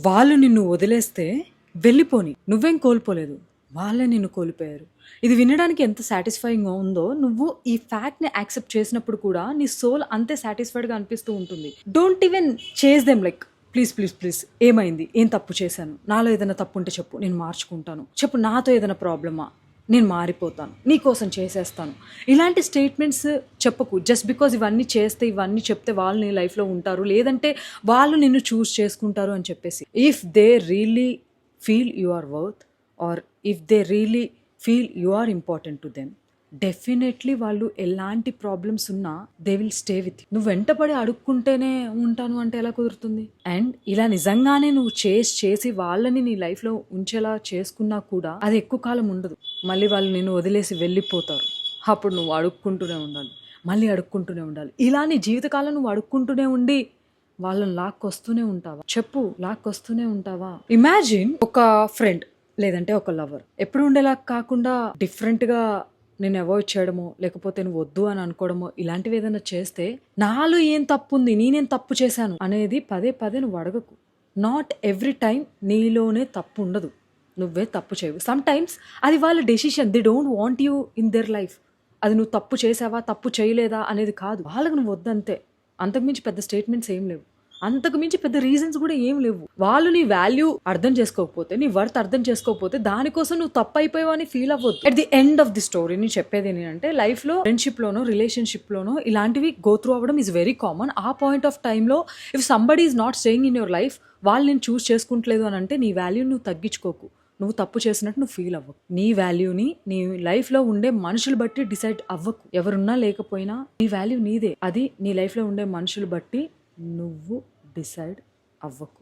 వాళ్ళు నిన్ను వదిలేస్తే వెళ్ళిపోని. నువ్వేం కోల్పోలేదు. వాళ్ళే నిన్ను కోల్పోయారు. ఇది వినడానికి ఎంత సాటిస్ఫైయింగ్‌గా ఉందో, నువ్వు ఈ ఫ్యాక్ట్‌ని యాక్సెప్ట్ చేసినప్పుడు కూడా నీ సోల్ అంతే సాటిస్ఫైడ్‌గా అనిపిస్తూ ఉంటుంది. డోంట్ ఈవెన్ చేస్ them like please, please, please ఏమైంది? ఏం తప్పు చేశాను? నాలో ఏదైనా తప్పుంటే చెప్పు. నేను మార్చుకుంటాను. చెప్పు నాతో ఏదైనా ప్రాబ్లమా? నేను మారిపోతాను. నీకోసం చేసేస్తాను. ఇలాంటి స్టేట్మెంట్స్ చెప్పకు. జస్ట్ బికాజ్ ఇవన్నీ చేస్తే, ఇవన్నీ చెప్తే వాళ్ళు నీ లైఫ్‌లో ఉంటారు. లేదంటే వాళ్ళు నిన్ను చూస్ చేసుకుంటారు అని చెప్పేసి. If they really feel you are worth or if they really feel you are important to them, definitely వాళ్ళు ఎలాంటి ప్రాబ్లమ్స్ ఉన్నా they will stay with you. నువ్వు వెంటపడి అడుక్కుంటేనే ఉంటాను అంటే ఎలా కుదురుతుంది? అండ్ ఇలా నిజంగానే నువ్వు చేసి వాళ్ళని నీ లైఫ్లో ఉంచేలా చేసుకున్నా కూడా అది ఎక్కువ కాలం ఉండదు. మళ్ళీ వాళ్ళు నిన్ను వదిలేసి వెళ్ళిపోతారు. అప్పుడు నువ్వు అడుక్కుంటూనే ఉండాలి, మళ్ళీ అడుక్కుంటూనే ఉండాలి. ఇలా నీ జీవితకాలం నువ్వు అడుక్కుంటూనే ఉండి వాళ్ళని లాక్కొస్తూనే ఉంటావా? చెప్పు, లాక్కొస్తూనే ఉంటావా? ఇమాజిన్ ఒక ఫ్రెండ్ లేదంటే ఒక లవర్ ఎప్పుడు ఉండేలా కాకుండా డిఫరెంట్గా నేను అవాయిడ్ చేయడమో, లేకపోతే నువ్వు వద్దు అని అనుకోవడమో, ఇలాంటివి ఏదైనా చేస్తే నాలో ఏం తప్పు ఉంది, నేనేం తప్పు చేశాను అనేది పదే పదే నువ్వు అడగకు. నాట్ ఎవ్రీ టైం నీలోనే తప్పు ఉండదు, నువ్వే తప్పు చేయవు. సమ్ టైమ్స్ అది వాళ్ళ decision. They don't want you in their life. అది నువ్వు తప్పు చేసావా, తప్పు చేయలేదా అనేది కాదు. వాళ్ళకు నువ్వు వద్దంతే. అంతకుమించి పెద్ద స్టేట్మెంట్స్ ఏం లేవు. అంతకుమించి పెద్ద రీజన్స్ కూడా ఏం లేవు. వాళ్ళు నీ వాల్యూ అర్థం చేసుకోకపోతే, నీ వర్త్ అర్థం చేసుకోకపోతే దానికోసం నువ్వు తప్పు అయిపోయావు అని ఫీల్ అవ్వద్దు. At the end of the story నేను చెప్పేది ఏంటంటే, లైఫ్లో ఫ్రెండ్షిప్ లోనో రిలేషన్షిప్ లోనో ఇలాంటివి గో త్రూ అవ్వడం ఈజ్ వెరీ కామన్. ఆ పాయింట్ ఆఫ్ టైంలో if somebody is not staying in your life, వాళ్ళు నేను చూస్ చేసుకుంటలేదు అని అంటే నీ వాల్యూ నువ్వు తగ్గించుకోకు. నువ్వు తప్పు చేసినట్టు నువ్వు ఫీల్ అవ్వకు. నీ వాల్యూని నీ లైఫ్లో ఉండే మనుషులు బట్టి డిసైడ్ అవ్వకు. ఎవరున్నా లేకపోయినా నీ వాల్యూ నీదే. అది నీ లైఫ్లో ఉండే మనుషులు బట్టి నువ్వు డిసైడ్ అవ్వకు.